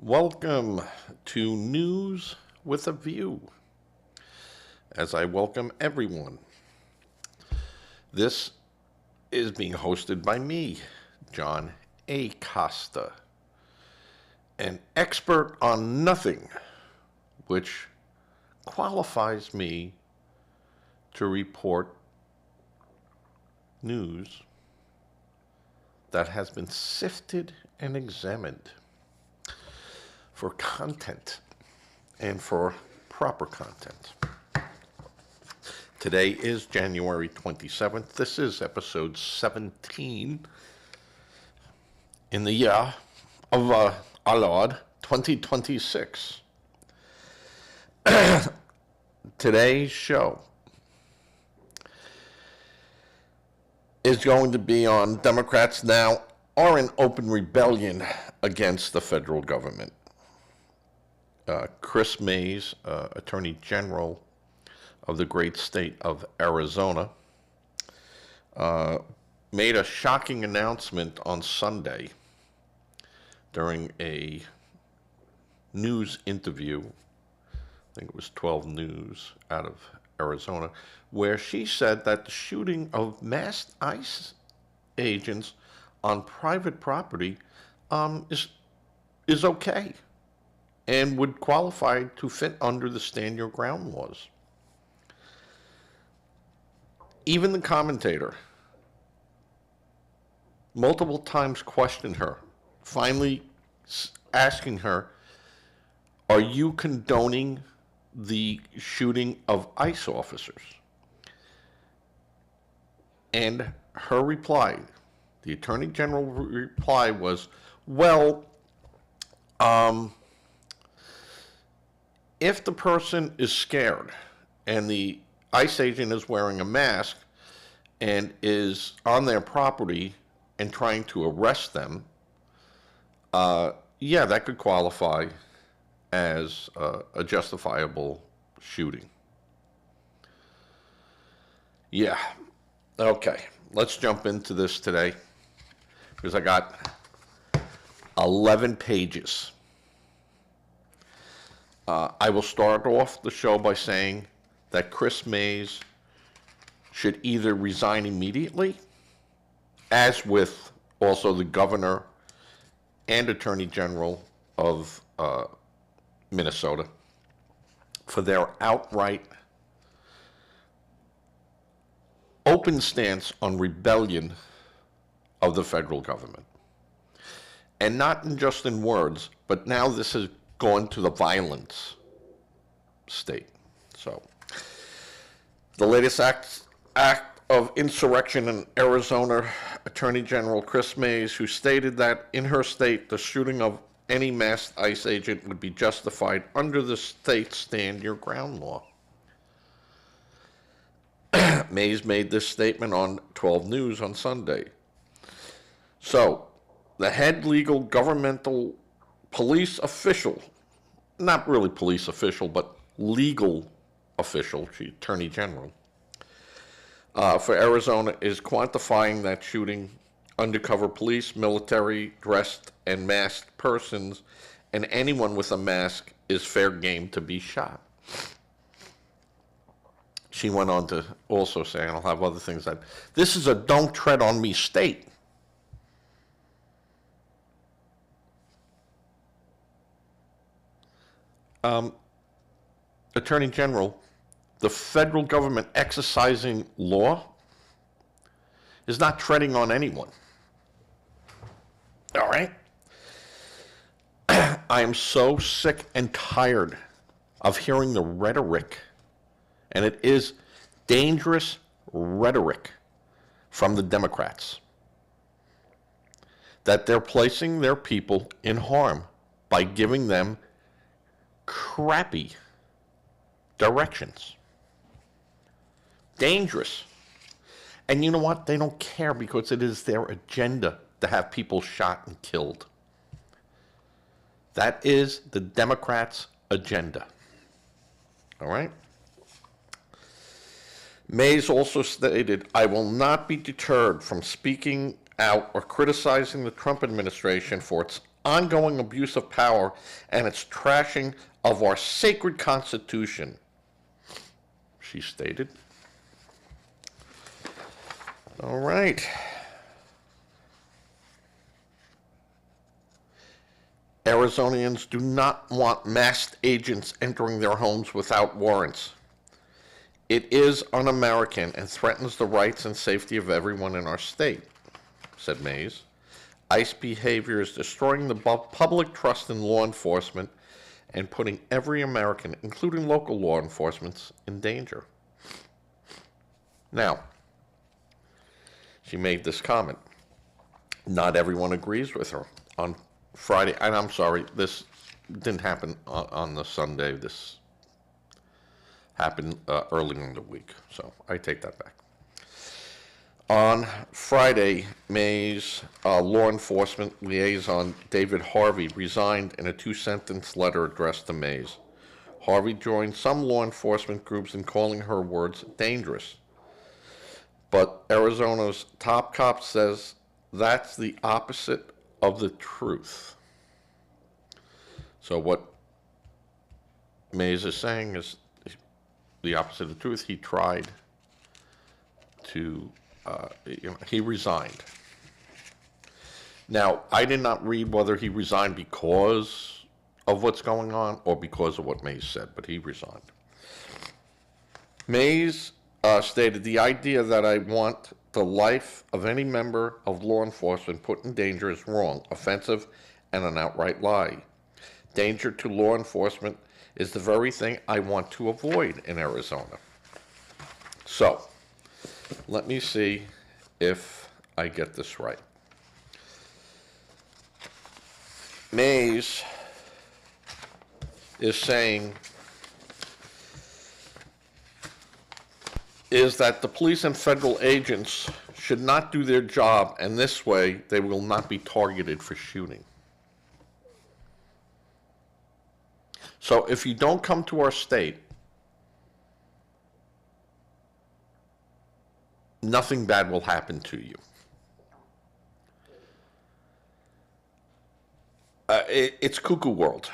Welcome to News with a View, as I welcome everyone. This is being hosted by me, John A. Costa, an expert on nothing, which qualifies me to report news that has been sifted and examined for content and for proper content. Today is January 27th. This is episode 17 in the year of our Lord 2026. Today's show is going to be on Democrats now are in open rebellion against the federal government. Kris Mayes, Attorney General of the great state of Arizona, made a shocking announcement on Sunday during a news interview. I think it was 12 News out of Arizona, where she said that the shooting of masked ICE agents on private property is okay and would qualify to fit under the stand your ground laws. Even the commentator multiple times questioned her, finally asking her, are you condoning the shooting of ICE officers? And her reply, the Attorney General reply was, well, if the person is scared and the ICE agent is wearing a mask and is on their property and trying to arrest them, yeah, that could qualify as a justifiable shooting. Yeah. Okay. Let's jump into this today because I got 11 pages. I will start off the show by saying that Kris Mayes should either resign immediately, as with also the governor and attorney general of Minnesota, for their outright open stance on rebellion of the federal government. And not just in words, but now this has gone to the violence state. So, the latest act of insurrection in Arizona, Attorney General Kris Mayes, who stated that in her state, the shooting of any masked ICE agent would be justified under the state stand your ground law. Mayes made this statement on 12 News on Sunday. So, the head legal governmental police official, not really police official, but legal official, Attorney General, for Arizona is quantifying that shooting. Undercover police, military, dressed and masked persons, and anyone with a mask is fair game to be shot. She went on to also say, and I'll have other things, that this is a don't tread on me state. Attorney General, the federal government exercising law is not treading on anyone. All right? I am so sick and tired of hearing the rhetoric, and it is dangerous rhetoric from the Democrats, that they're placing their people in harm by giving them crappy directions. Dangerous. And you know what? They don't care because it is their agenda to have people shot and killed. That is the Democrats' agenda. All right? Mayes also stated, I will not be deterred from speaking out or criticizing the Trump administration for its ongoing abuse of power and its trashing of our sacred Constitution, she stated. All right. Arizonians do not want masked agents entering their homes without warrants. It is un-American and threatens the rights and safety of everyone in our state, said Mayes. ICE behavior is destroying the public trust in law enforcement and putting every American, including local law enforcement, in danger. Now, she made this comment. Not everyone agrees with her. On Friday, and I'm sorry, this didn't happen on the Sunday. This happened early in the week, so I take that back. On Friday, May's law enforcement liaison, David Harvey, resigned in a 2-sentence letter addressed to Mayes. Harvey joined some law enforcement groups in calling her words dangerous. But Arizona's top cop says that's the opposite of the truth. So what Mayes is saying is the opposite of the truth. He tried to, he resigned. Now, I did not read whether he resigned because of what's going on or because of what Mayes said, but he resigned. Mayes stated, the idea that I want the life of any member of law enforcement put in danger is wrong, offensive, and an outright lie. Danger to law enforcement is the very thing I want to avoid in Arizona. So, let me see if I get this right. Mayes is saying is that the police and federal agents should not do their job, and this way they will not be targeted for shooting. So if you don't come to our state, nothing bad will happen to you. It's cuckoo world.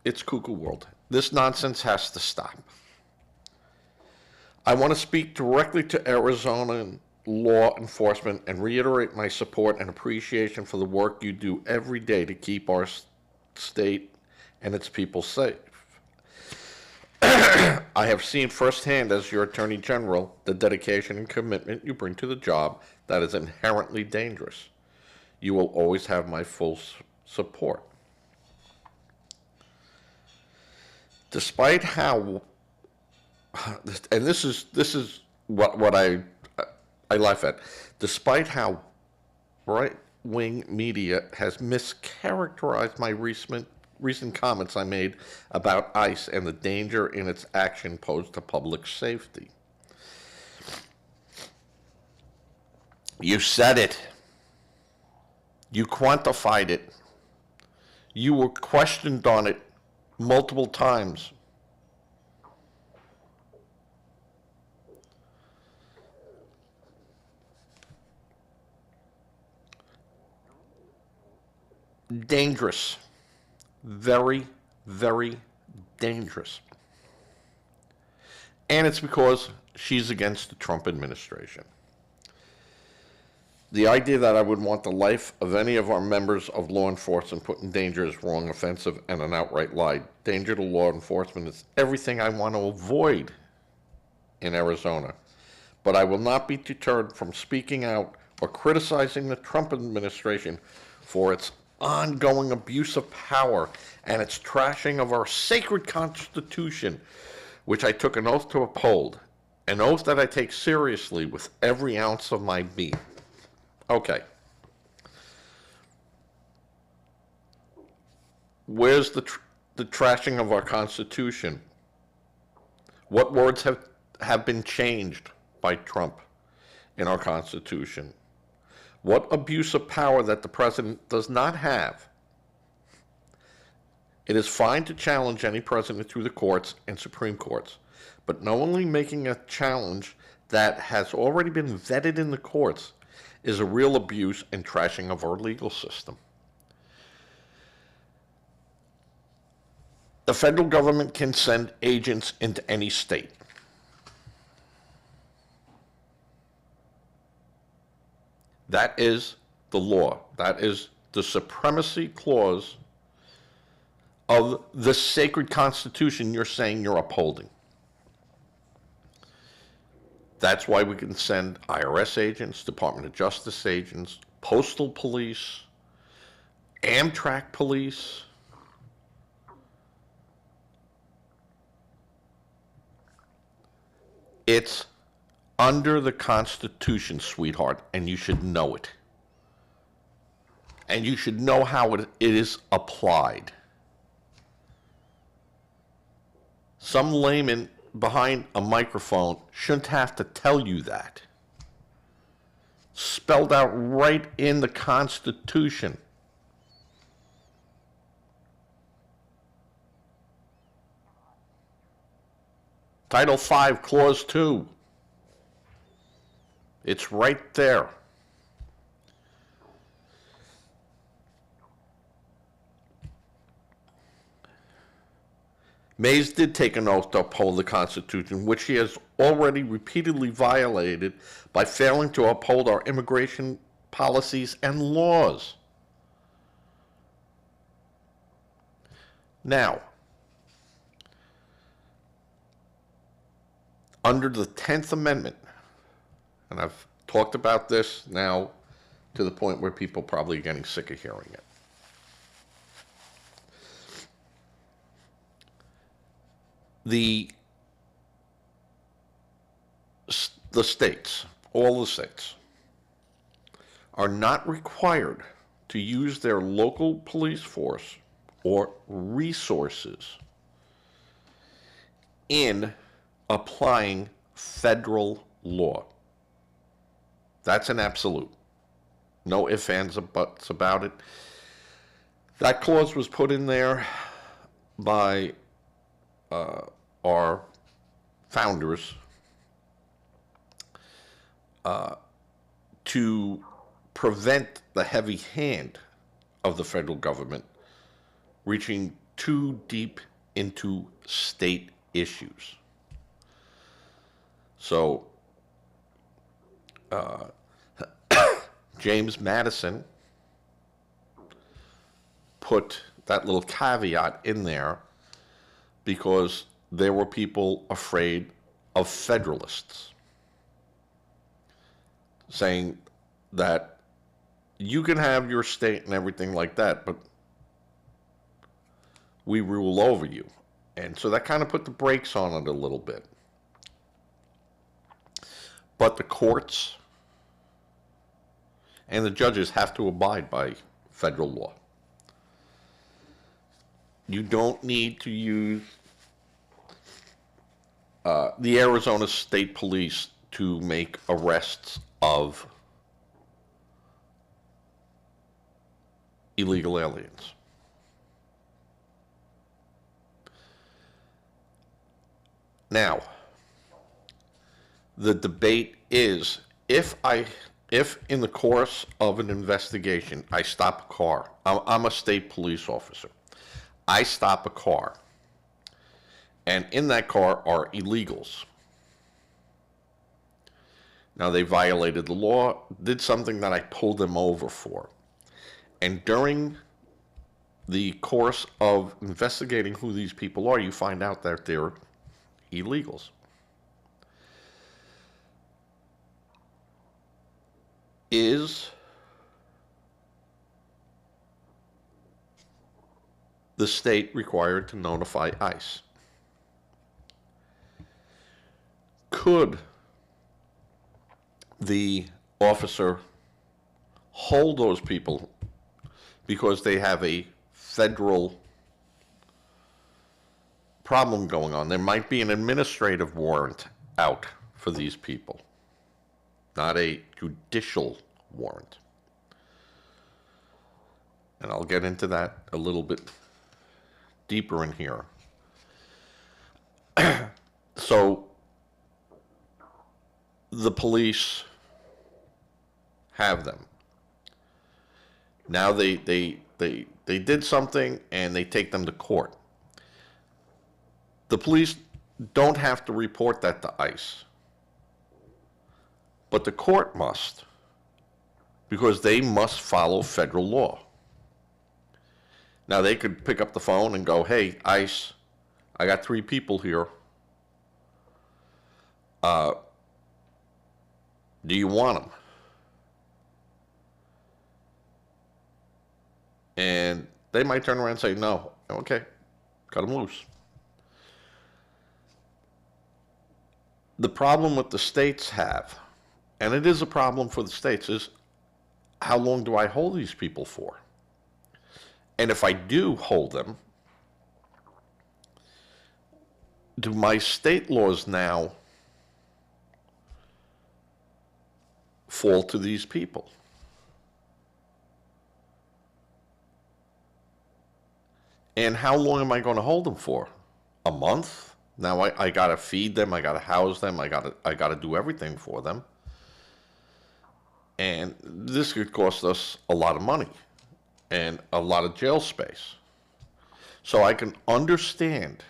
It's cuckoo world. This nonsense has to stop. I want to speak directly to Arizona law enforcement and reiterate my support and appreciation for the work you do every day to keep our state and its people safe. I have seen firsthand as your Attorney General the dedication and commitment you bring to the job that is inherently dangerous. You will always have my full support. Despite how, and this is what I laugh at, despite how right-wing media has mischaracterized my recent comments I made about ICE and the danger in its action posed to public safety. You said it. You quantified it. You were questioned on it multiple times. Dangerous. Very, very dangerous. And it's because she's against the Trump administration. The idea that I would want the life of any of our members of law enforcement put in danger is wrong, offensive, and an outright lie. Danger to law enforcement is everything I want to avoid in Arizona. But I will not be deterred from speaking out or criticizing the Trump administration for its ongoing abuse of power and its trashing of our sacred Constitution, which I took an oath to uphold, an oath that I take seriously with every ounce of my being. Okay. Where's the trashing of our Constitution? What words have been changed by Trump in our Constitution? What abuse of power that the president does not have? It is fine to challenge any president through the courts and Supreme Courts, but knowingly making a challenge that has already been vetted in the courts is a real abuse and trashing of our legal system. The federal government can send agents into any state. That is the law. That is the supremacy clause of the sacred Constitution you're saying you're upholding. That's why we can send IRS agents, Department of Justice agents, postal police, Amtrak police. It's under the Constitution, sweetheart, and you should know it. And you should know how it is applied. Some layman behind a microphone shouldn't have to tell you that. Spelled out right in the Constitution. Title 5, Clause 2. It's right there. Mayes did take an oath to uphold the Constitution, which he has already repeatedly violated by failing to uphold our immigration policies and laws. Now, under the 10th Amendment, and I've talked about this now to the point where people probably are getting sick of hearing it. The states, all the states, are not required to use their local police force or resources in applying federal law. That's an absolute. No ifs, ands, or buts about it. That clause was put in there by our founders to prevent the heavy hand of the federal government reaching too deep into state issues. So, James Madison put that little caveat in there because there were people afraid of Federalists, saying that you can have your state and everything like that, but we rule over you. And so that kind of put the brakes on it a little bit. But the courts and the judges have to abide by federal law. You don't need to use the Arizona State Police to make arrests of illegal aliens. Now, the debate is if in the course of an investigation I stop a car, I'm a state police officer, I stop a car, and in that car are illegals. Now they violated the law, did something that I pulled them over for. And during the course of investigating who these people are, you find out that they're illegals. Is the state required to notify ICE? Could the officer hold those people because they have a federal problem going on? There might be an administrative warrant out for these people, not a judicial warrant. And I'll get into that a little bit deeper in here. So the police have them. Now they did something and they take them to court. The police don't have to report that to ICE, but the court must, because they must follow federal law. Now, they could pick up the phone and go, hey, ICE, I got 3 people here. Do you want them? And they might turn around and say, no. Okay, cut them loose. The problem what the states have, and it is a problem for the states, is how long do I hold these people for? And if I do hold them, do my state laws now fall to these people? And how long am I going to hold them for? A month? Now I got to feed them, I got to house them, I got to do everything for them. And this could cost us a lot of money and a lot of jail space. So I can understand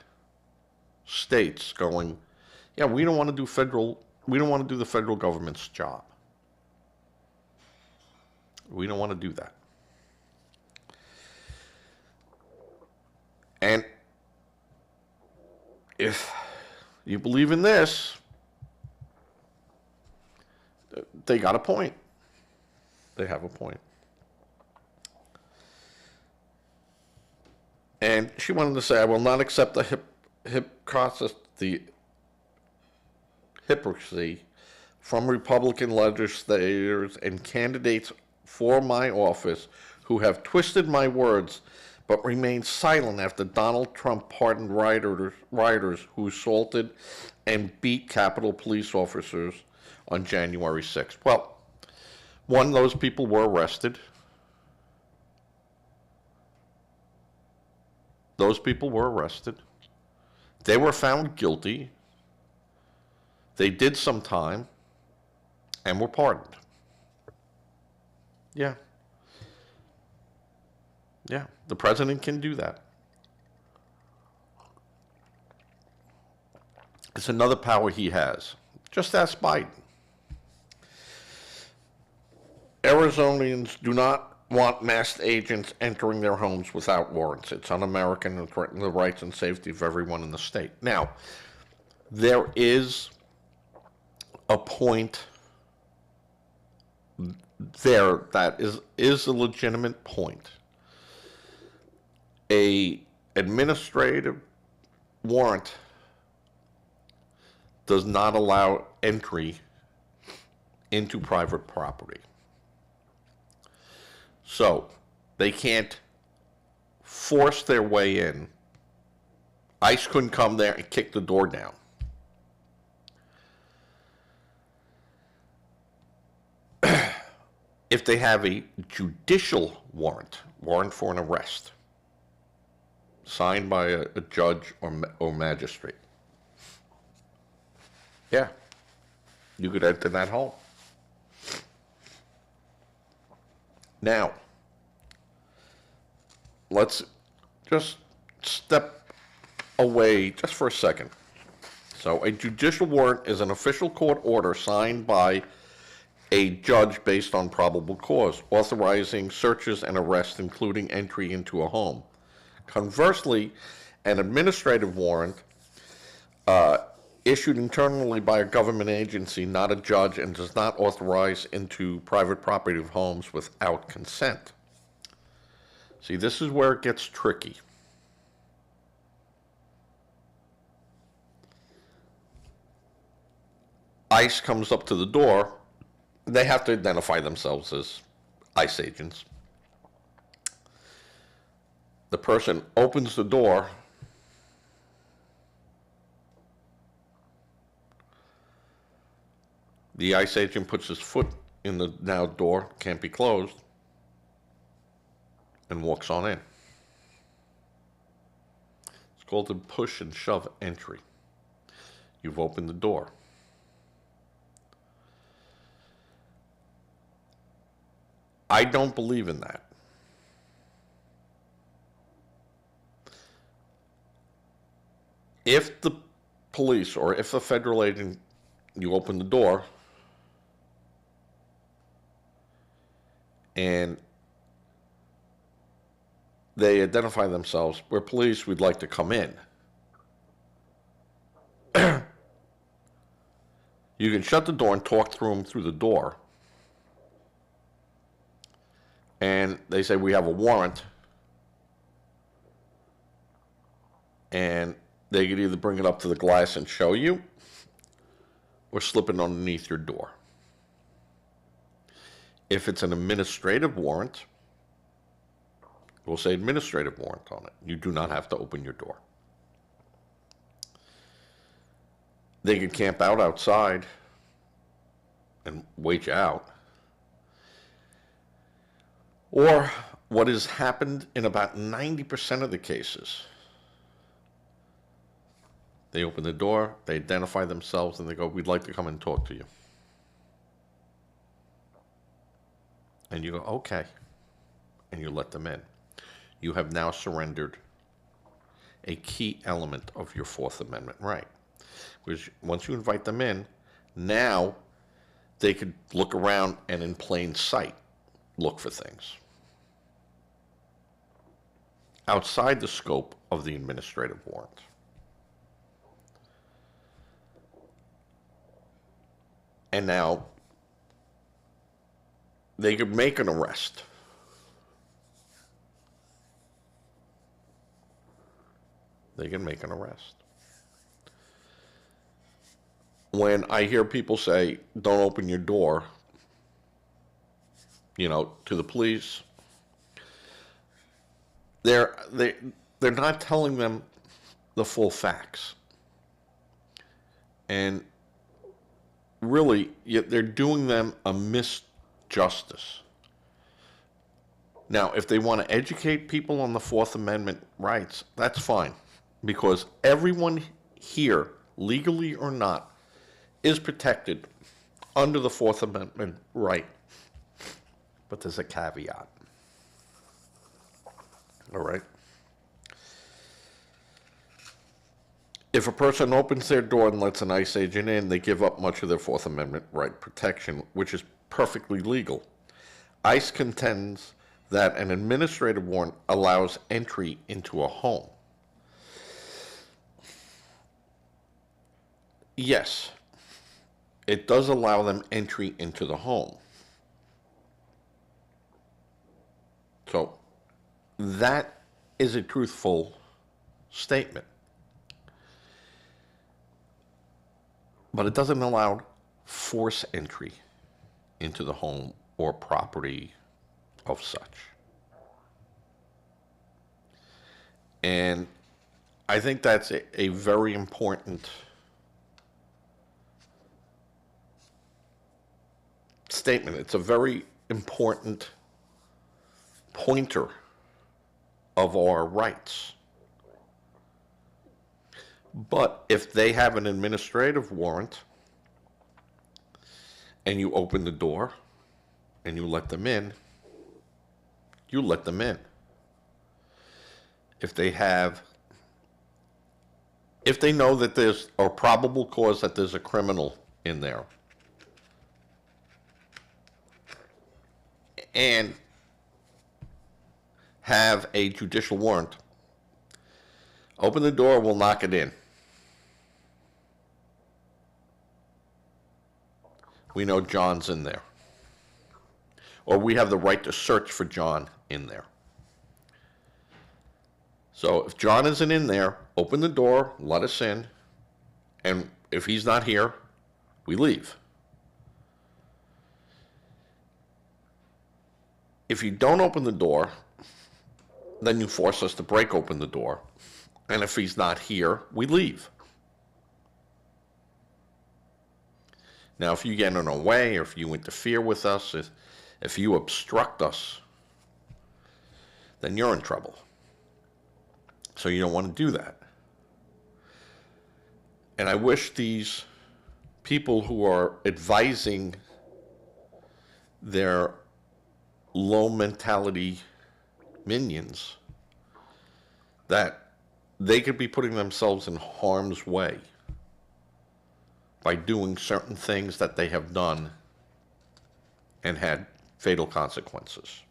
states going, yeah, we don't want to do the federal government's job. We don't want to do that. And if you believe in this, they got a point. They have a point. And she wanted to say, I will not accept the hypocrisy from Republican legislators and candidates for my office who have twisted my words but remained silent after Donald Trump pardoned rioters who assaulted and beat Capitol police officers on January 6th. Well, one, those people were arrested. Those people were arrested. They were found guilty. They did some time and were pardoned. Yeah. Yeah, the president can do that. It's another power he has. Just ask Biden. Arizonians do not want masked agents entering their homes without warrants. It's un-American and threaten the rights and safety of everyone in the state. Now, there is a point there that is a legitimate point. A administrative warrant does not allow entry into private property. So they can't force their way in. ICE couldn't come there and kick the door down. If they have a judicial warrant for an arrest, signed by a judge or magistrate, yeah, you could enter that home. Now, let's just step away just for a second. So a judicial warrant is an official court order signed by a judge based on probable cause, authorizing searches and arrests, including entry into a home. Conversely, an administrative warrant issued internally by a government agency, not a judge, and does not authorize into private property of homes without consent. See, this is where it gets tricky. ICE comes up to the door. They have to identify themselves as ICE agents. The person opens the door. The ICE agent puts his foot in the now door, can't be closed, and walks on in. It's called a push and shove entry. You've opened the door. I don't believe in that. if the police or if a federal agent, you open the door and they identify themselves, we're police, we'd like to come in. You can shut the door and talk through them through the door. And they say, we have a warrant. And they could either bring it up to the glass and show you, or slip it underneath your door. If it's an administrative warrant, we'll say administrative warrant on it. You do not have to open your door. They can camp out outside and wait you out. Or what has happened in about 90% of the cases, they open the door, they identify themselves, and they go, we'd like to come and talk to you. And you go, okay. And you let them in. You have now surrendered a key element of your Fourth Amendment right. Because once you invite them in, now they could look around and in plain sight look for things outside the scope of the administrative warrant. And now they could make an arrest. They can make an arrest. When I hear people say, don't open your door, to the police, they're not telling them the full facts. And really, they're doing them a misjustice. Now, if they want to educate people on the Fourth Amendment rights, that's fine. Because everyone here, legally or not, is protected under the Fourth Amendment right. But there's a caveat. All right? If a person opens their door and lets an ICE agent in, they give up much of their Fourth Amendment right protection, which is perfectly legal. ICE contends that an administrative warrant allows entry into a home. Yes, it does allow them entry into the home. So that is a truthful statement. But it doesn't allow force entry into the home or property of such. And I think that's a very important statement. It's a very important pointer of our rights. But if they have an administrative warrant and you open the door and you let them in, you let them in. If they know that there's a probable cause that there's a criminal in there, and have a judicial warrant, open the door, we'll knock it in. We know John's in there. Or we have the right to search for John in there. So if John isn't in there, open the door, let us in, and if he's not here, we leave. If you don't open the door, then you force us to break open the door. And if he's not here, we leave. Now, if you get in our way, or if you interfere with us, if you obstruct us, then you're in trouble. So you don't want to do that. And I wish these people who are advising their low mentality minions that they could be putting themselves in harm's way by doing certain things that they have done and had fatal consequences.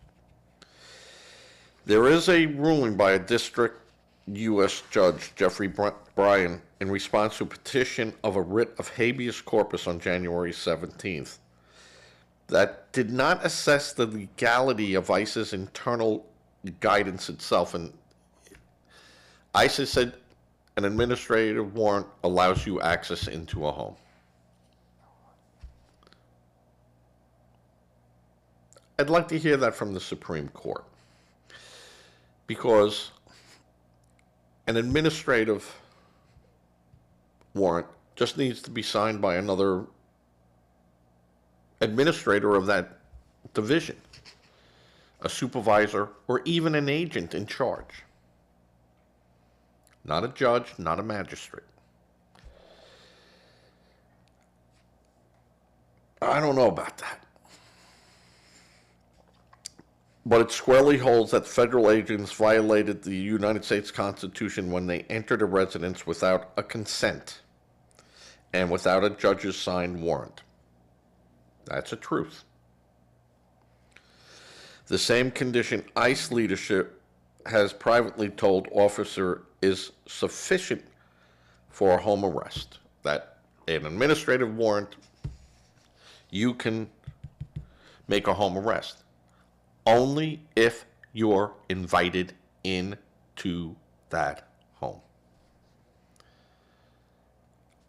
There is a ruling by a district U.S. Judge, Jeffrey Bryan, in response to a petition of a writ of habeas corpus on January 17th, that did not assess the legality of ICE's internal guidance itself. And ICE said an administrative warrant allows you access into a home. I'd like to hear that from the Supreme Court, because an administrative warrant just needs to be signed by another administrator of that division, a supervisor, or even an agent in charge. Not a judge, not a magistrate. I don't know about that. But it squarely holds that federal agents violated the United States Constitution when they entered a residence without a consent and without a judge's signed warrant. That's a truth. The same condition ICE leadership has privately told officer is sufficient for a home arrest. That an administrative warrant, you can make a home arrest only if you're invited into that home.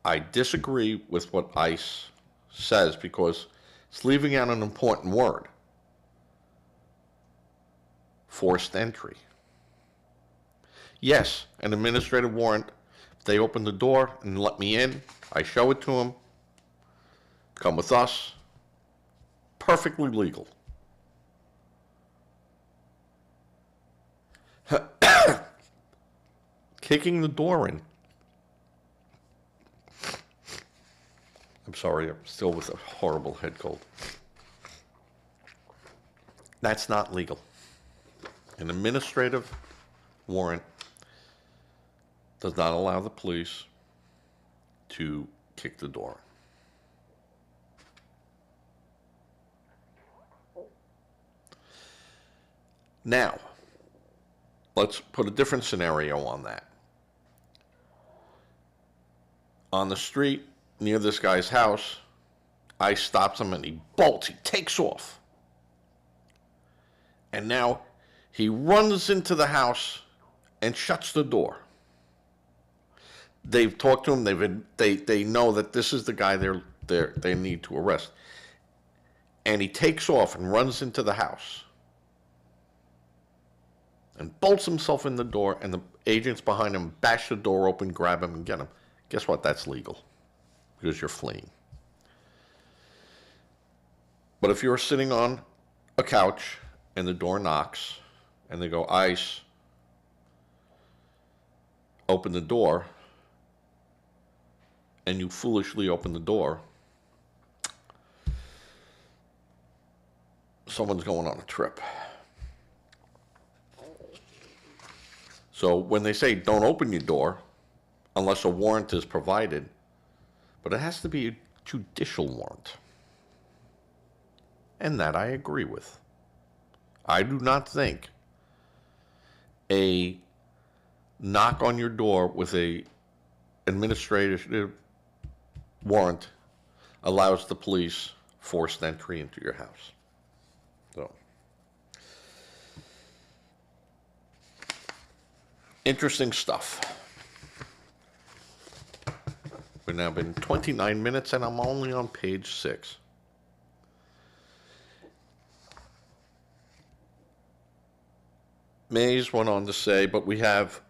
I disagree with what ICE says because it's leaving out an important word: forced entry. Yes, an administrative warrant, if they open the door and let me in, I show it to them, come with us, perfectly legal. Kicking the door in. I'm sorry, I'm still with a horrible head cold. That's not legal. An administrative warrant does not allow the police to kick the door in. Now, let's put a different scenario on that. On the street near this guy's house, ICE stops him and he bolts, he takes off. And now he runs into the house and shuts the door. They've talked to him, they know that this is the guy they need to arrest. And he takes off and runs into the house and bolts himself in the door, and the agents behind him bash the door open, grab him, and get him. Guess what? That's legal, because you're fleeing. But if you're sitting on a couch and the door knocks and they go, ICE, open the door, and you foolishly open the door, someone's going on a trip. So when they say don't open your door unless a warrant is provided, but it has to be a judicial warrant. And that I agree with. I do not think a knock on your door with a administrative warrant allows the police forced entry into your house. So, interesting stuff. We've now been 29 minutes and I'm only on page 6. Mayes went on to say, but we have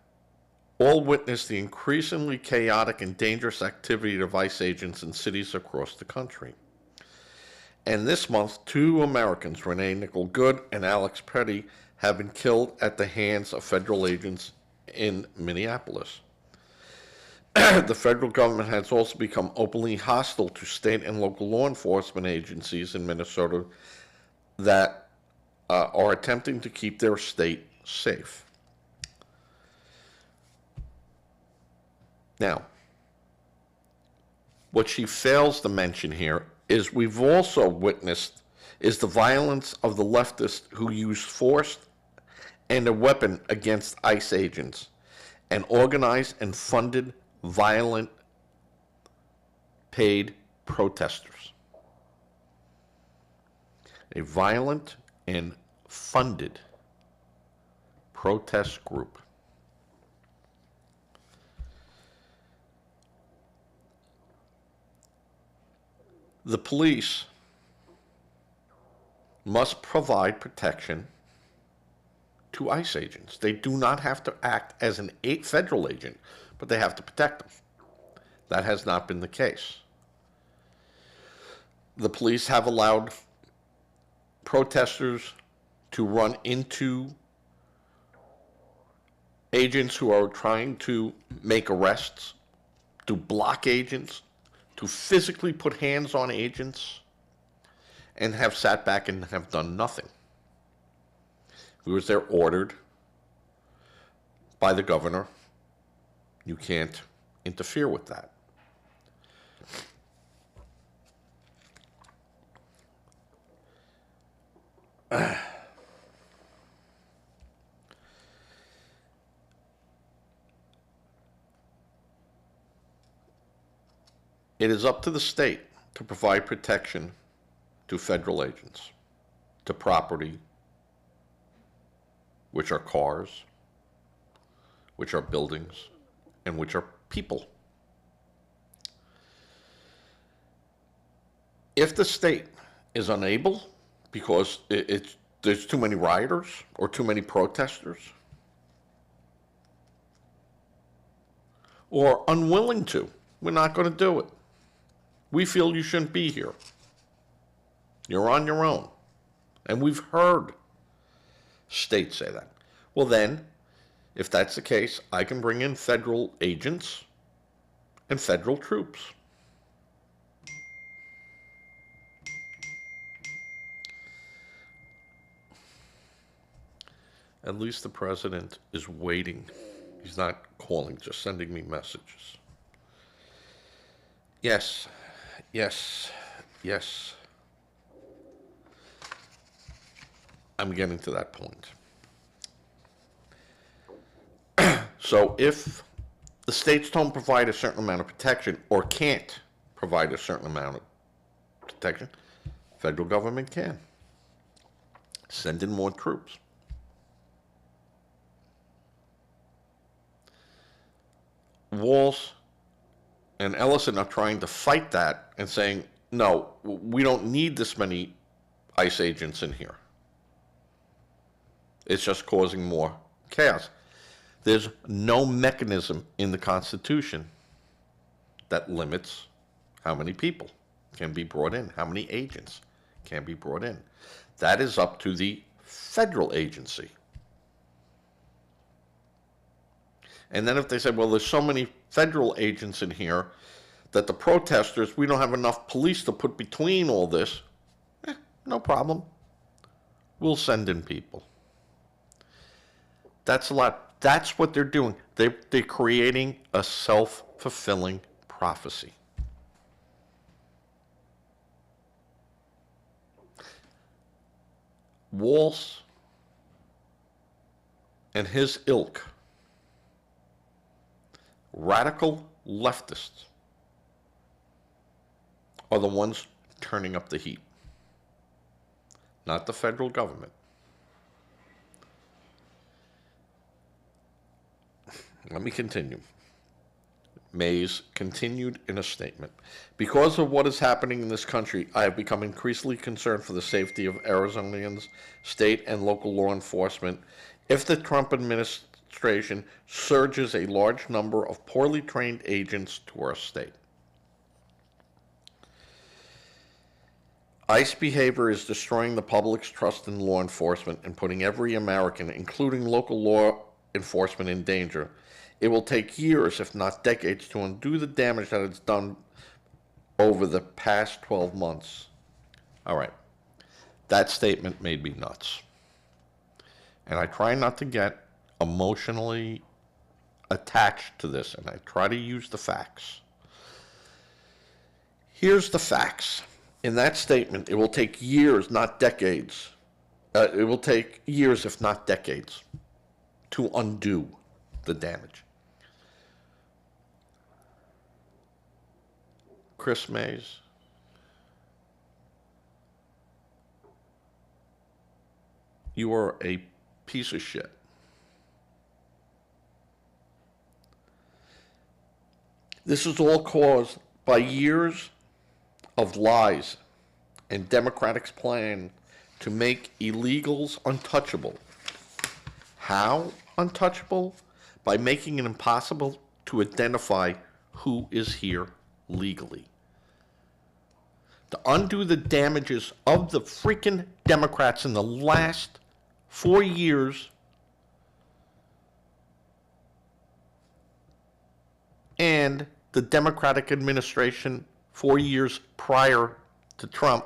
all witnessed the increasingly chaotic and dangerous activity of ICE agents in cities across the country. And this month, 2 Americans, Renee Nicole Good and Alex Petty, have been killed at the hands of federal agents in Minneapolis. The federal government has also become openly hostile to state and local law enforcement agencies in Minnesota that are attempting to keep their state safe. Now, what she fails to mention here is we've also witnessed is the violence of the leftists who use force and a weapon against ICE agents and organized and funded violent paid protesters. A violent and funded protest group. The police must provide protection to ICE agents. They do not have to act as an federal agent, but they have to protect them. That has not been the case. The police have allowed protesters to run into agents who are trying to make arrests, to block agents, to physically put hands on agents, and have sat back and have done nothing. Because they're ordered by the governor. You can't interfere with that. It is up to the state to provide protection to federal agents, to property, which are cars, which are buildings, and which are people. If the state is unable, because there's too many rioters or too many protesters, or unwilling to, we're not going to do it. We feel you shouldn't be here. You're on your own. And we've heard states say that. Well then, if that's the case, I can bring in federal agents and federal troops. At least the president is waiting. He's not calling, just sending me messages. Yes, yes, yes. I'm getting to that point. So if the states don't provide a certain amount of protection or can't provide a certain amount of protection, federal government can. Send in more troops. Walz and Ellison are trying to fight that and saying, no, we don't need this many ICE agents in here. It's just causing more chaos. There's no mechanism in the Constitution that limits how many people can be brought in, how many agents can be brought in. That is up to the federal agency. And then if they say, well, there's so many federal agents in here that the protesters, we don't have enough police to put between all this, no problem. We'll send in people. That's a lot. That's what they're doing. They're creating a self-fulfilling prophecy. Walz and his ilk, radical leftists, are the ones turning up the heat, not the federal government. Let me continue. Mayes continued in a statement. Because of what is happening in this country, I have become increasingly concerned for the safety of Arizonians, state and local law enforcement. If the Trump administration surges a large number of poorly trained agents to our state. ICE behavior is destroying the public's trust in law enforcement and putting every American, including local law enforcement, in danger. It will take years, if not decades, to undo the damage that it's done over the past 12 months. All right. That statement made me nuts. And I try not to get emotionally attached to this, and I try to use the facts. Here's the facts. In that statement, it will take years, not decades. It will take years, if not decades, to undo the damage. Kris Mayes, you are a piece of shit. This is all caused by years of lies and Democrats' plan to make illegals untouchable. How untouchable? By making it impossible to identify who is here legally. To undo the damages of the freaking Democrats in the last 4 years and the Democratic administration 4 years prior to Trump,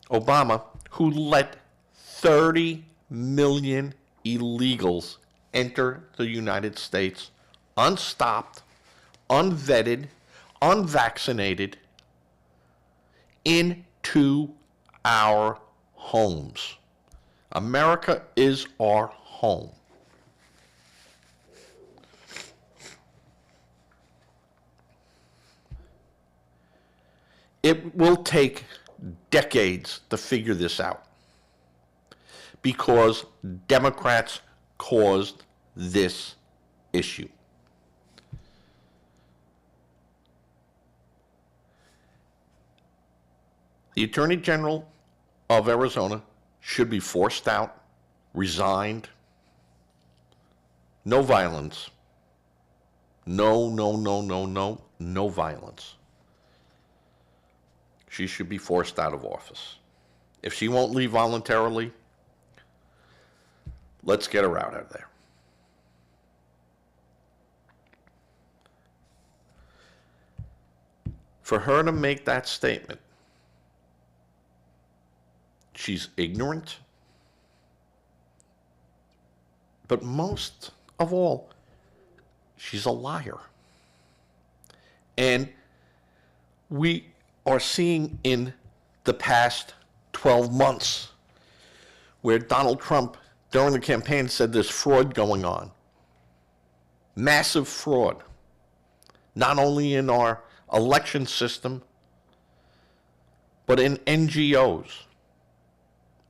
Obama, who let 30 million illegals enter the United States unstopped, unvetted, unvaccinated into our homes. America is our home. It will take decades to figure this out because Democrats caused this issue. The Attorney General of Arizona should be forced out, resigned. No violence. No violence. She should be forced out of office. If she won't leave voluntarily, let's get her out of there. For her to make that statement, she's ignorant, but most of all, she's a liar. And we are seeing in the past 12 months where Donald Trump, during the campaign, said there's fraud going on. Massive fraud. Not only in our election system, but in NGOs,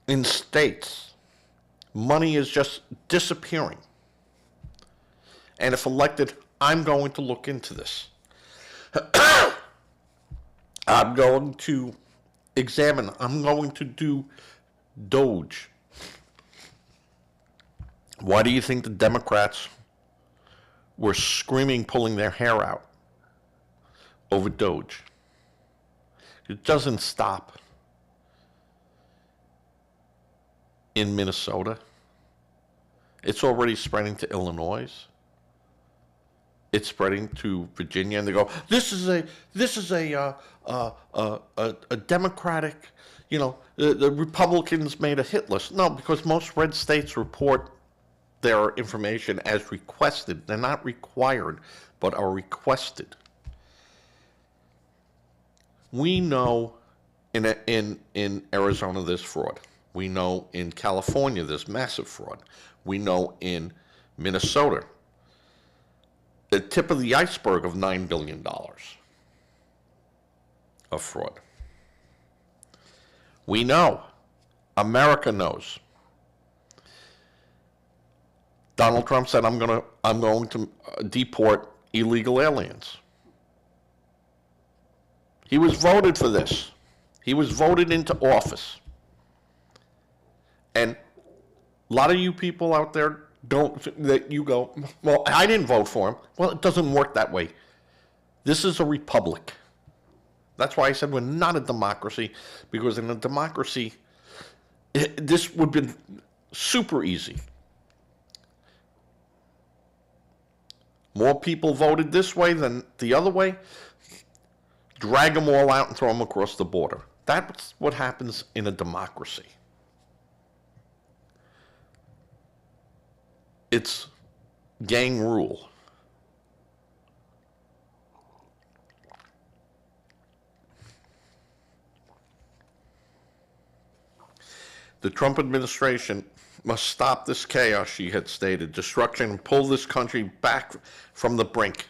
in states. Money is just disappearing. And if elected, I'm going to look into this. I'm going to examine. I'm going to do Doge. Why do you think the Democrats were screaming, pulling their hair out over Doge? It doesn't stop in Minnesota. It's already spreading to Illinois. It's spreading to Virginia, and they go, this is a Democratic, the Republicans made a hit list. No, because most red states report their information as requested. They're not required, but are requested. We know in Arizona there's fraud. We know in California there's massive fraud. We know in Minnesota the tip of the iceberg of $9 billion of fraud. We know, America knows. Donald Trump said, I'm going to deport illegal aliens. He was voted for this. He was voted into office. And a lot of you people out there that you go, well, I didn't vote for him. Well, it doesn't work that way. This is a republic. That's why I said we're not a democracy, because in a democracy, this would have been super easy. More people voted this way than the other way. Drag them all out and throw them across the border. That's what happens in a democracy. It's gang rule. The Trump administration must stop this chaos, she had stated, destruction, and pull this country back from the brink.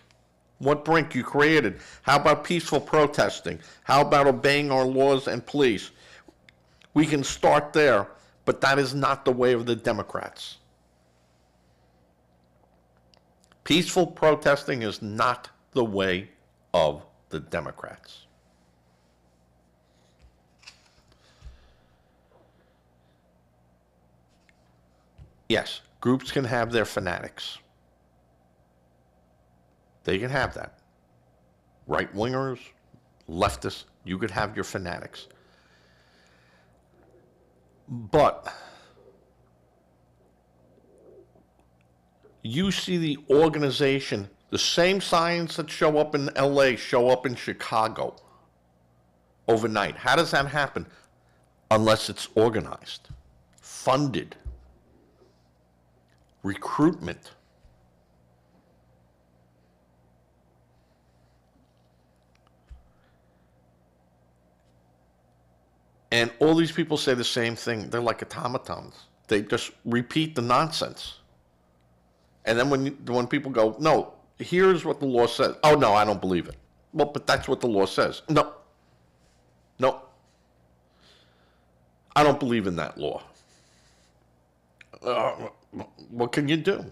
What brink you created? How about peaceful protesting? How about obeying our laws and police? We can start there, but that is not the way of the Democrats. Peaceful protesting is not the way of the Democrats. Yes, groups can have their fanatics. They can have that. Right-wingers, leftists, you could have your fanatics. But you see the organization, the same signs that show up in LA show up in Chicago overnight. How does that happen? Unless it's organized, funded, recruitment. And all these people say the same thing. They're like automatons. They just repeat the nonsense. And then when people go, no, here's what the law says. Oh, no, I don't believe it. Well, but that's what the law says. No. No. I don't believe in that law. What can you do?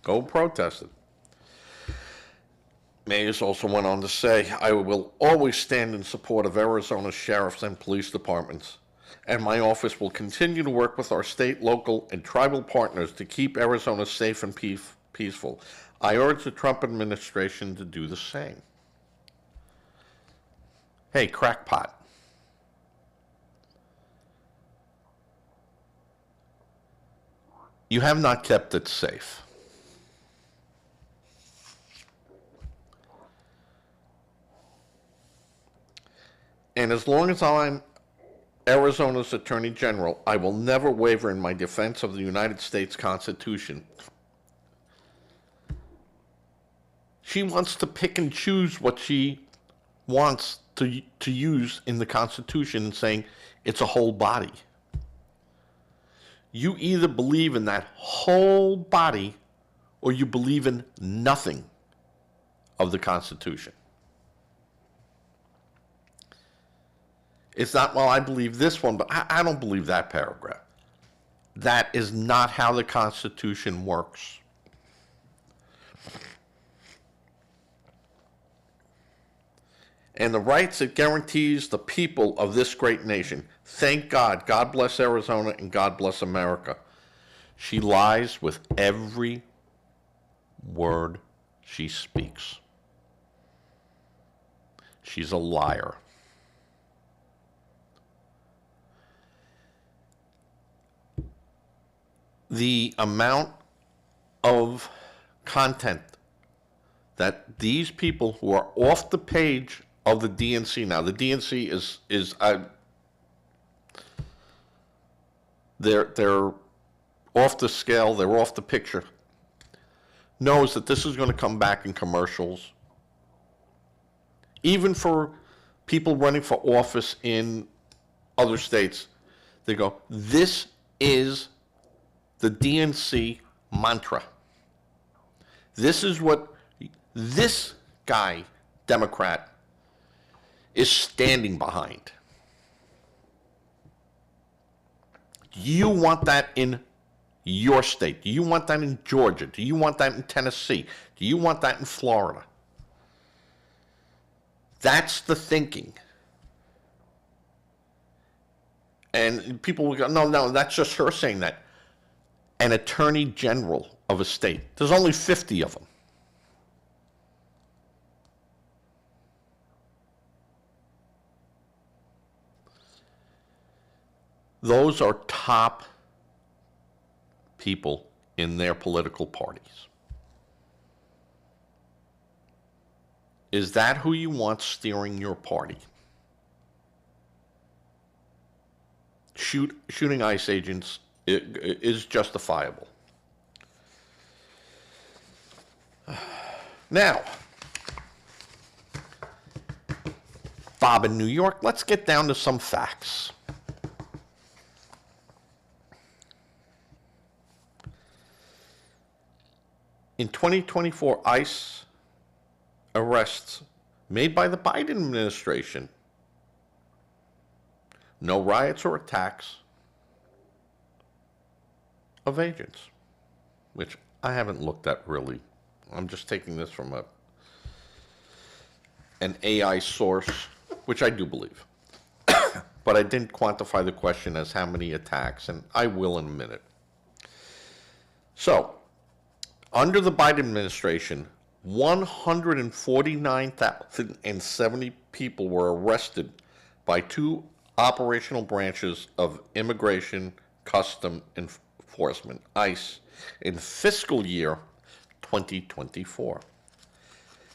Go protest it. Mayes also went on to say, I will always stand in support of Arizona's sheriffs and police departments, and my office will continue to work with our state, local, and tribal partners to keep Arizona safe and peaceful. I urge the Trump administration to do the same. Hey, crackpot. You have not kept it safe. And as long as I'm Arizona's Attorney General, I will never waver in my defense of the United States Constitution. She wants to pick and choose what she wants to use in the Constitution and saying it's a whole body. You either believe in that whole body or you believe in nothing of the Constitution. It's not, well, I believe this one, but I don't believe that paragraph. That is not how the Constitution works. And the rights it guarantees the people of this great nation. Thank God. God bless Arizona and God bless America. She lies with every word she speaks. She's a liar. The amount of content that these people who are off the page of the DNC now, the DNC is they're off the scale, they're off the picture, knows that this is going to come back in commercials. Even for people running for office in other states, they go, this is the DNC mantra. This is what this guy, Democrat, is standing behind. Do you want that in your state? Do you want that in Georgia? Do you want that in Tennessee? Do you want that in Florida? That's the thinking. And people will go, no, that's just her saying that. An attorney general of a state. There's only 50 of them. Those are top people in their political parties. Is that who you want steering your party? Shooting ICE agents is justifiable. Now, Bob in New York, let's get down to some facts. In 2024, ICE arrests made by the Biden administration. No riots or attacks of agents, which I haven't looked at really. I'm just taking this from an AI source, which I do believe. But I didn't quantify the question as how many attacks, and I will in a minute. So, under the Biden administration, 149,070 people were arrested by two operational branches of Immigration Custom Enforcement, ICE, in fiscal year 2024.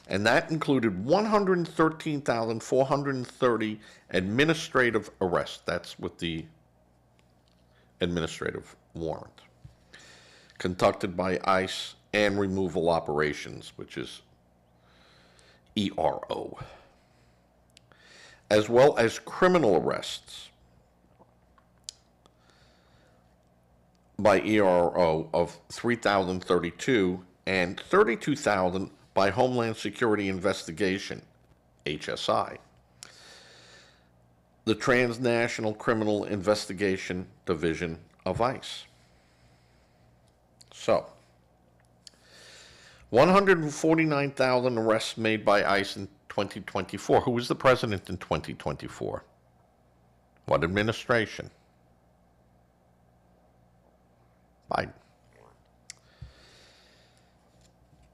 And that included 113,430 administrative arrests. That's with the administrative warrant, conducted by ICE and removal operations, which is ERO, as well as criminal arrests by ERO of 3,032 and 32,000 by Homeland Security Investigation, HSI, the Transnational Criminal Investigation Division of ICE. So, 149,000 arrests made by ICE in 2024. Who was the president in 2024? What administration? Biden.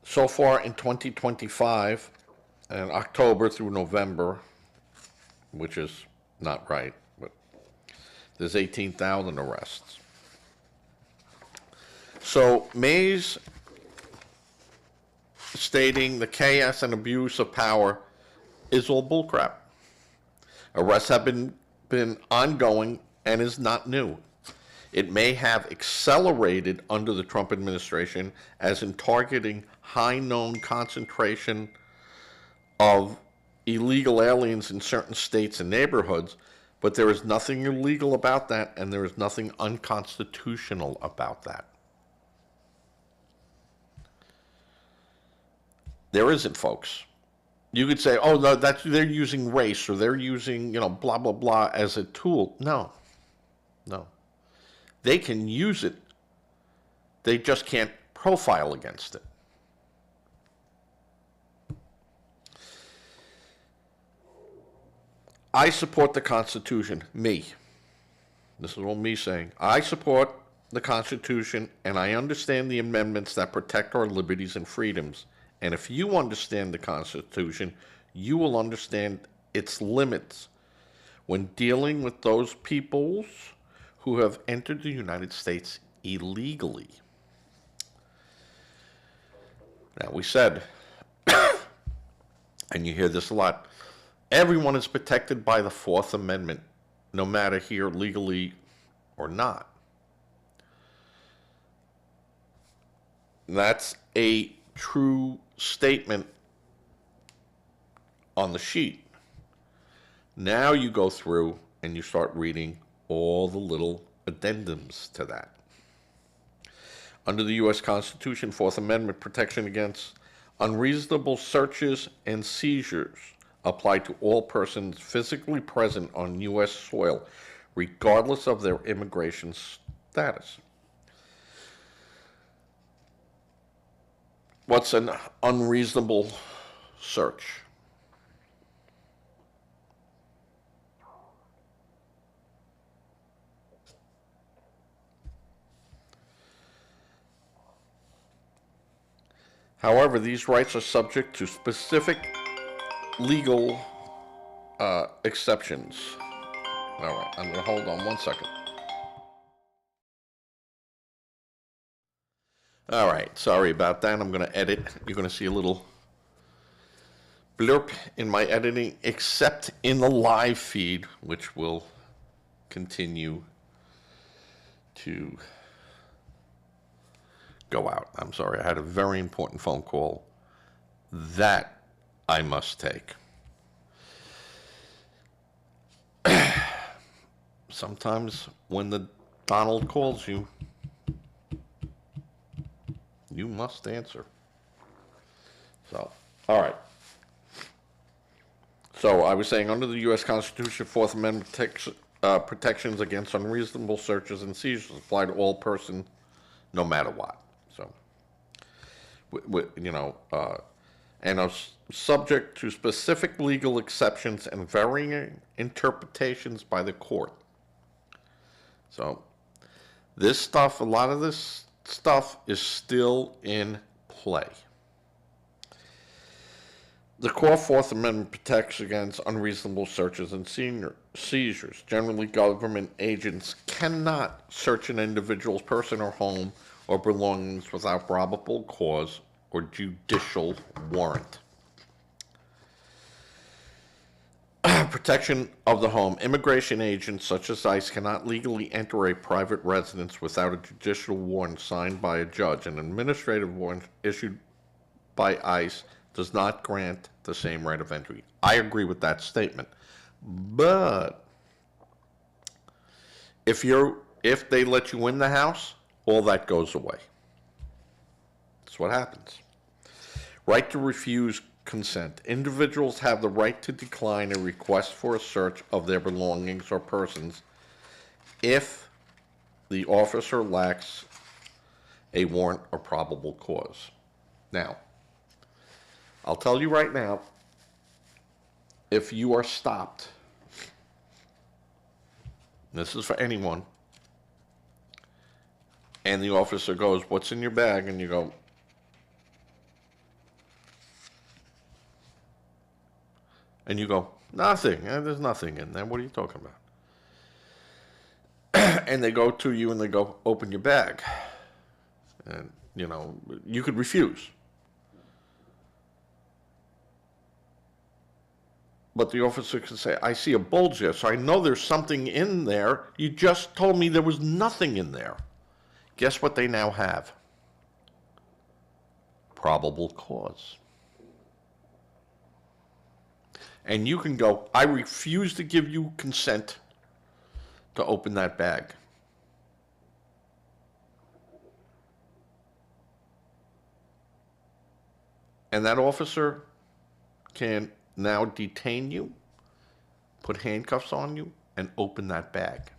So far in 2025, and October through November, which is not right, but there's 18,000 arrests. So Mayes stating the chaos and abuse of power is all bullcrap. Arrests have been ongoing and is not new. It may have accelerated under the Trump administration, as in targeting high known concentration of illegal aliens in certain states and neighborhoods, but there is nothing illegal about that, and there is nothing unconstitutional about that. There isn't, folks. You could say, oh, no, they're using race, or they're using, blah, blah, blah as a tool. No. They can use it. They just can't profile against it. I support the Constitution. Me. This is all me saying. I support the Constitution, and I understand the amendments that protect our liberties and freedoms. And if you understand the Constitution, you will understand its limits when dealing with those peoples who have entered the United States illegally. Now, we said, and you hear this a lot, everyone is protected by the Fourth Amendment, no matter here legally or not. That's a true statement on the sheet. Now you go through and you start reading all the little addendums to that. Under the U.S. Constitution, Fourth Amendment protection against unreasonable searches and seizures apply to all persons physically present on U.S. soil, regardless of their immigration status. What's an unreasonable search? However, these rights are subject to specific legal exceptions. All right, I'm going to hold on one second. All right, sorry about that. I'm going to edit. You're going to see a little blurb in my editing, except in the live feed, which will continue to go out. I'm sorry, I had a very important phone call That I must take. Sometimes when the Donald calls you, you must answer. So, all right. So I was saying, under the U.S. Constitution, Fourth Amendment protections against unreasonable searches and seizures apply to all persons, no matter what. So, and are subject to specific legal exceptions and varying interpretations by the court. So, this stuff, a lot of this stuff is still in play. The core Fourth Amendment protects against unreasonable searches and seizures. Generally, government agents cannot search an individual's person or home or belongings without probable cause or judicial warrant. Protection of the home. Immigration agents such as ICE cannot legally enter a private residence without a judicial warrant signed by a judge. An administrative warrant issued by ICE does not grant the same right of entry. I agree with that statement. But if they let you in the house, all that goes away. That's what happens. Right to refuse consent. Individuals have the right to decline a request for a search of their belongings or persons if the officer lacks a warrant or probable cause. Now, I'll tell you right now, if you are stopped, this is for anyone, and the officer goes, "What's in your bag?" and you go, "Nothing. There's nothing in there. What are you talking about?" And they go to you and they go, "Open your bag." And, you could refuse. But the officer can say, "I see a bulge there, so I know there's something in there. You just told me there was nothing in there." Guess what they now have? Probable cause. And you can go, "I refuse to give you consent to open that bag." And that officer can now detain you, put handcuffs on you, and open that bag.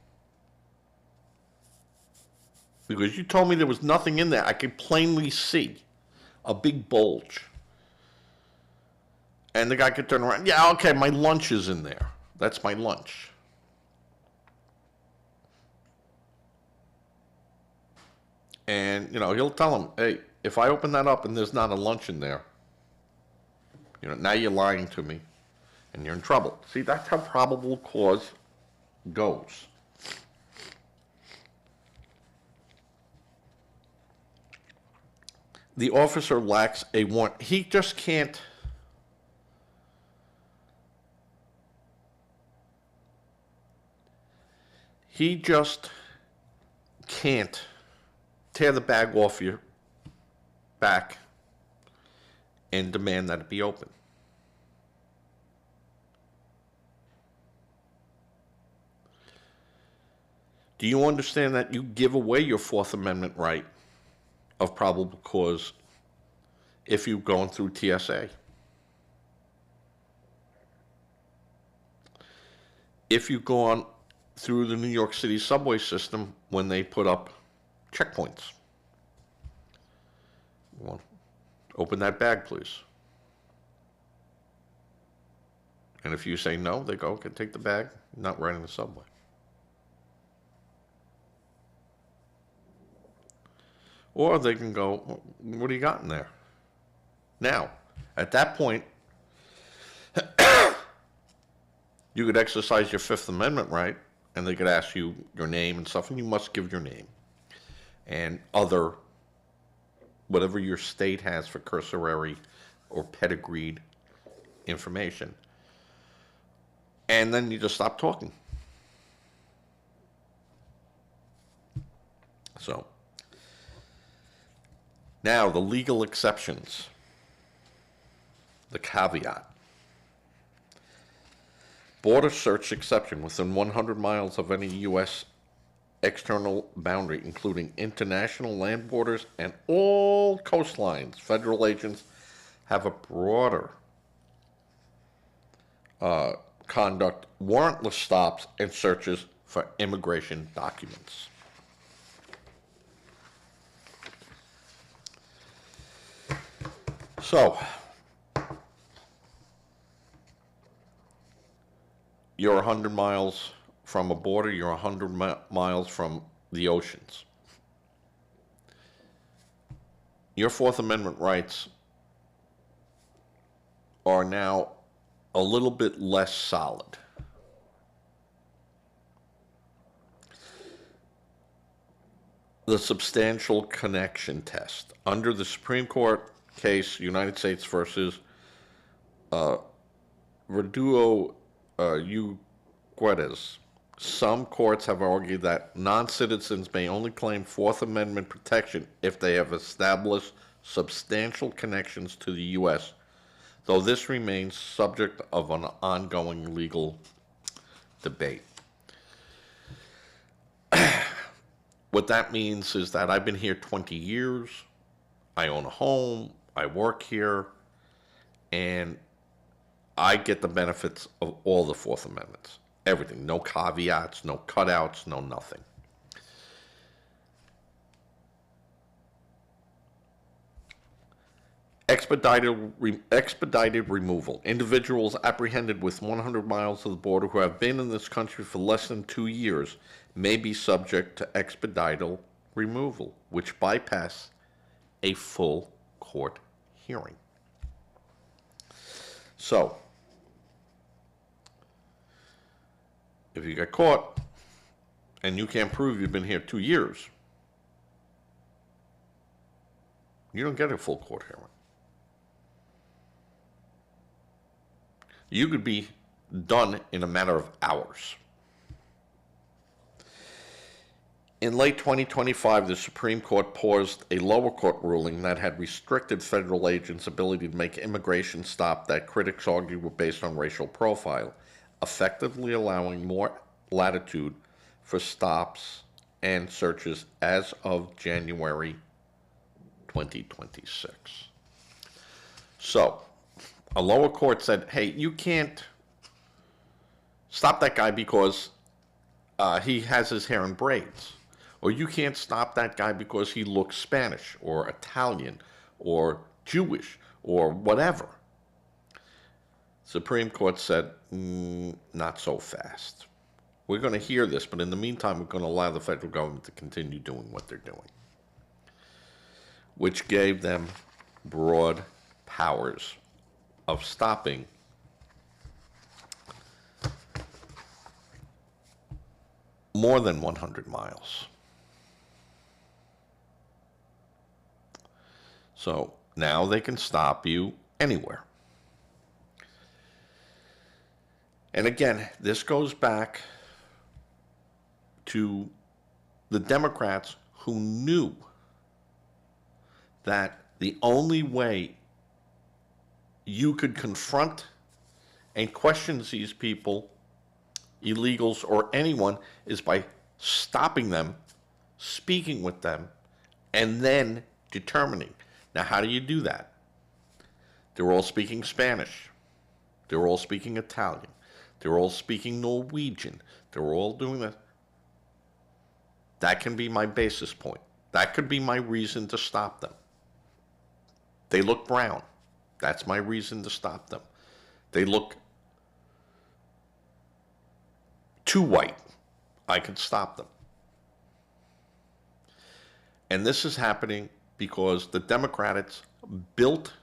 Because you told me there was nothing in there. I could plainly see a big bulge. And the guy could turn around, "Yeah, okay, my lunch is in there. That's my lunch." And, he'll tell him, "Hey, if I open that up and there's not a lunch in there, now you're lying to me and you're in trouble." See, that's how probable cause goes. The officer lacks a warrant. He just can't. He just can't tear the bag off your back and demand that it be open. Do you understand that you give away your Fourth Amendment right of probable cause if you're going through TSA? If you go on through the New York City subway system when they put up checkpoints. Well, open that bag, please. And if you say no, they go, "Okay, take the bag, not riding the subway." Or they can go, "What do you got in there?" Now, at that point, you could exercise your Fifth Amendment right, and they could ask you your name and stuff, and you must give your name and whatever your state has for cursory or pedigreed information. And then you just stop talking. So, now the legal exceptions. the caveat. Border search exception within 100 miles of any U.S. external boundary, including international land borders and all coastlines. Federal agents have a broader conduct warrantless stops and searches for immigration documents. So, you're 100 miles from a border, you're 100 miles from the oceans. Your Fourth Amendment rights are now a little bit less solid. The substantial connection test. Under the Supreme Court case, United States versus Verdugo Uguedes, some courts have argued that non-citizens may only claim Fourth Amendment protection if they have established substantial connections to the U.S., though this remains subject of an ongoing legal debate. What that means is that I've been here 20 years, I own a home, I work here, and I get the benefits of all the Fourth Amendments. Everything. No caveats, no cutouts, no nothing. Expedited removal. Individuals apprehended with 100 miles of the border who have been in this country for less than 2 years may be subject to expedited removal, which bypass a full court hearing. So, if you get caught and you can't prove you've been here 2 years, you don't get a full court hearing. You could be done in a matter of hours. In late 2025, the Supreme Court paused a lower court ruling that had restricted federal agents' ability to make immigration stops that critics argued were based on racial profile, effectively allowing more latitude for stops and searches as of January 2026. So, a lower court said, hey, you can't stop that guy because he has his hair in braids. Or you can't stop that guy because he looks Spanish or Italian or Jewish or whatever. Supreme Court said, not so fast. We're going to hear this, but in the meantime, we're going to allow the federal government to continue doing what they're doing, which gave them broad powers of stopping more than 100 miles. So now they can stop you anywhere. And again, this goes back to the Democrats who knew that the only way you could confront and question these people, illegals or anyone, is by stopping them, speaking with them, and then determining. Now, how do you do that? They're all speaking Spanish. They're all speaking Italian. They're all speaking Norwegian. They're all doing that. That can be my basis point. That could be my reason to stop them. They look brown. That's my reason to stop them. They look too white. I can stop them. And this is happening because the Democrats built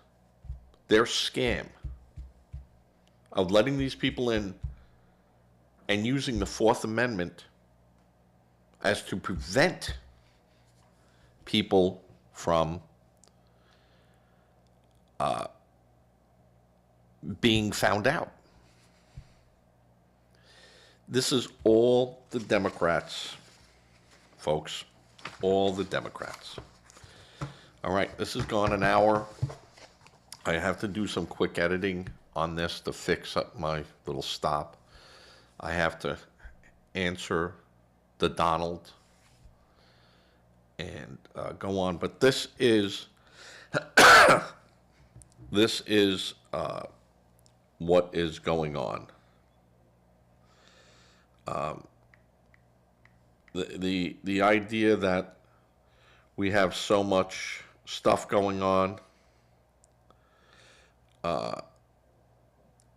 their scam of letting these people in and using the Fourth Amendment as to prevent people from being found out. This is all the Democrats, folks, all the Democrats. All right, this has gone an hour. I have to do some quick editing on this to fix up my little stop. I have to answer the Donald and go on. But this is what is going on. The idea that we have so much stuff going on,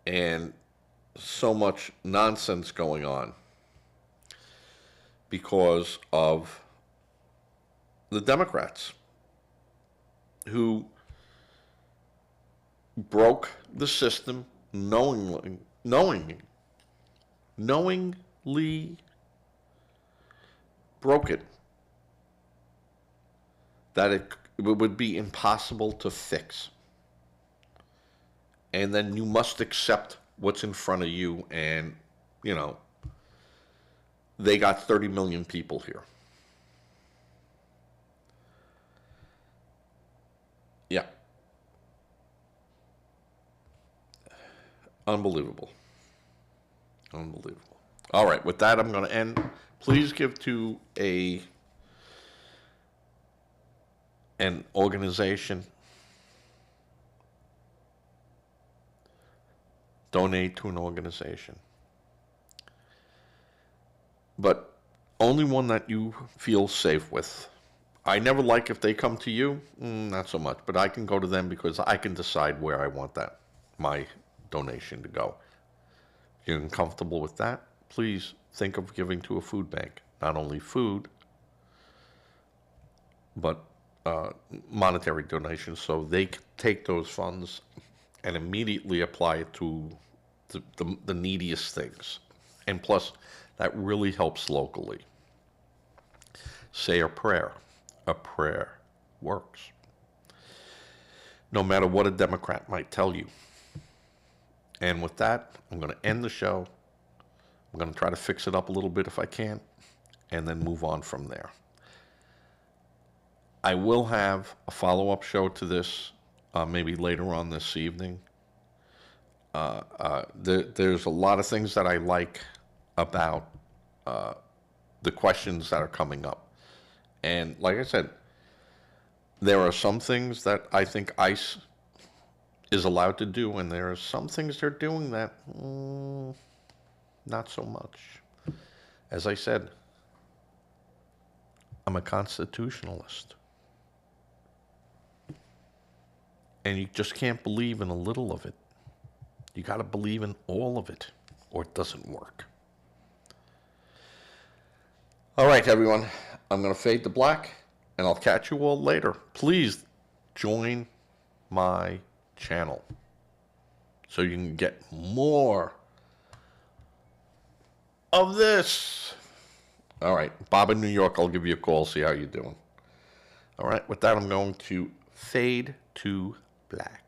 and so much nonsense going on because of the Democrats who broke the system knowingly broke it, that it would be impossible to fix. And then you must accept what's in front of you, and, you know, they got 30 million people here. Yeah. Unbelievable. Unbelievable. All right, with that, I'm going to end. Please give to an organization. Donate to an organization. But only one that you feel safe with. I never like if they come to you, not so much. But I can go to them because I can decide where I want my donation to go. If you're uncomfortable with that, please think of giving to a food bank. Not only food, but monetary donations, so they can take those funds and immediately apply it to the neediest things. And plus, that really helps locally. Say a prayer. A prayer works. No matter what a Democrat might tell you. And with that, I'm going to end the show. I'm going to try to fix it up a little bit if I can, and then move on from there. I will have a follow-up show to this maybe later on this evening. There's a lot of things that I like about the questions that are coming up. And like I said, there are some things that I think ICE is allowed to do, and there are some things they're doing that not so much. As I said, I'm a constitutionalist. And you just can't believe in a little of it. You got to believe in all of it, or it doesn't work. All right, everyone. I'm going to fade to black, and I'll catch you all later. Please join my channel so you can get more of this. All right. Bob in New York, I'll give you a call, see how you're doing. All right. With that, I'm going to fade to black.